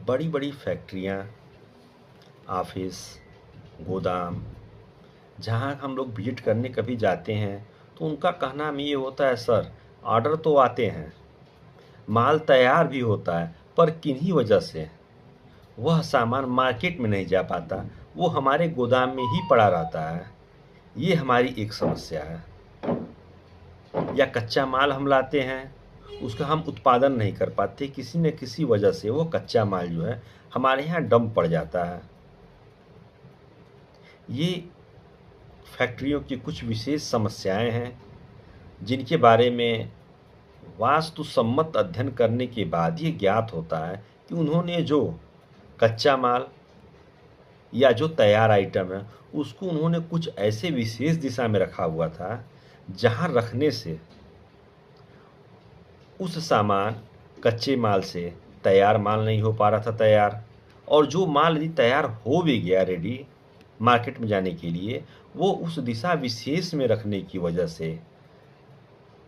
बड़ी बड़ी फैक्ट्रियाँ, ऑफिस, गोदाम, जहाँ हम लोग विजिट करने कभी जाते हैं तो उनका कहना में ये होता है, सर ऑर्डर तो आते हैं, माल तैयार भी होता है, पर किन्हीं वजह से वह सामान मार्केट में नहीं जा पाता, वो हमारे गोदाम में ही पड़ा रहता है। ये हमारी एक समस्या है। या कच्चा माल हम लाते हैं, उसका हम उत्पादन नहीं कर पाते, किसी न किसी वजह से वो कच्चा माल जो है हमारे यहाँ डंप पड़ जाता है। ये फैक्ट्रियों की कुछ विशेष समस्याएं हैं जिनके बारे में वास्तुसम्मत अध्ययन करने के बाद ये ज्ञात होता है कि उन्होंने जो कच्चा माल या जो तैयार आइटम है उसको उन्होंने कुछ ऐसे विशेष दिशा में रखा हुआ था जहाँ रखने से उस सामान कच्चे माल से तैयार माल नहीं हो पा रहा था तैयार, और जो माल यदि तैयार हो भी गया रेडी मार्केट में जाने के लिए, वो उस दिशा विशेष में रखने की वजह से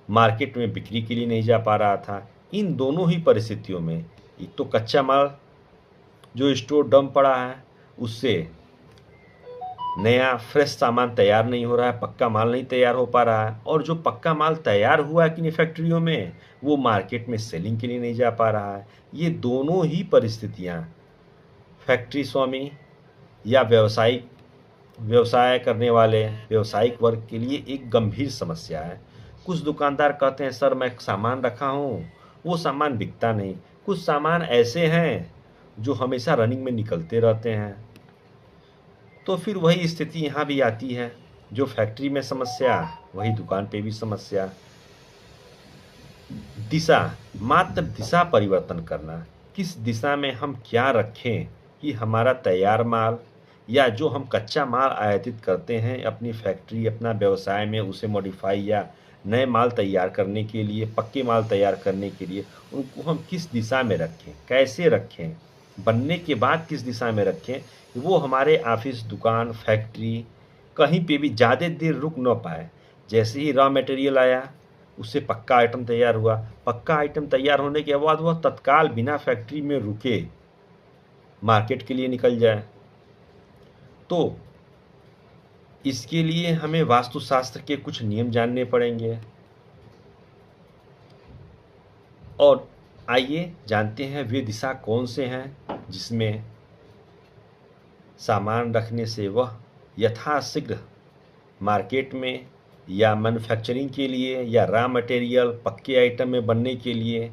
मार्केट में बिक्री के लिए नहीं जा पा रहा था। इन दोनों ही परिस्थितियों में एक तो कच्चा माल जो स्टोर डंप पड़ा है उससे नया फ्रेश सामान तैयार नहीं हो रहा है, पक्का माल नहीं तैयार हो पा रहा है, और जो पक्का माल तैयार हुआ है किन्हीं फैक्ट्रियों में वो मार्केट में सेलिंग के लिए नहीं जा पा रहा है। ये दोनों ही परिस्थितियाँ फैक्ट्री स्वामी या व्यवसाय करने वाले व्यवसायिक वर्ग के लिए एक गंभीर समस्या है। कुछ दुकानदार कहते हैं, सर मैं सामान रखा हूँ, वो सामान बिकता नहीं। कुछ सामान ऐसे हैं जो हमेशा रनिंग में निकलते रहते हैं। तो फिर वही स्थिति यहाँ भी आती है, जो फैक्ट्री में समस्या वही दुकान पे भी समस्या। दिशा, मात्र दिशा परिवर्तन करना, किस दिशा में हम क्या रखें कि हमारा तैयार माल या जो हम कच्चा माल आयातित करते हैं अपनी फैक्ट्री अपना व्यवसाय में उसे मॉडिफाई या नए माल तैयार करने के लिए, पक्के माल तैयार करने के लिए उनको हम किस दिशा में रखें, कैसे रखें, बनने के बाद किस दिशा में रखें, वो हमारे ऑफिस, दुकान, फैक्ट्री कहीं पे भी ज़्यादा देर रुक न पाए। जैसे ही रॉ मटेरियल आया उससे पक्का आइटम तैयार हुआ, पक्का आइटम तैयार होने के बाद वह तत्काल बिना फैक्ट्री में रुके मार्केट के लिए निकल जाए। तो इसके लिए हमें वास्तुशास्त्र के कुछ नियम जानने पड़ेंगे। और आइए जानते हैं वे दिशा कौन से हैं जिसमें सामान रखने से वह यथाशीघ्र मार्केट में या मैन्युफैक्चरिंग के लिए या रॉ मटेरियल पक्के आइटम में बनने के लिए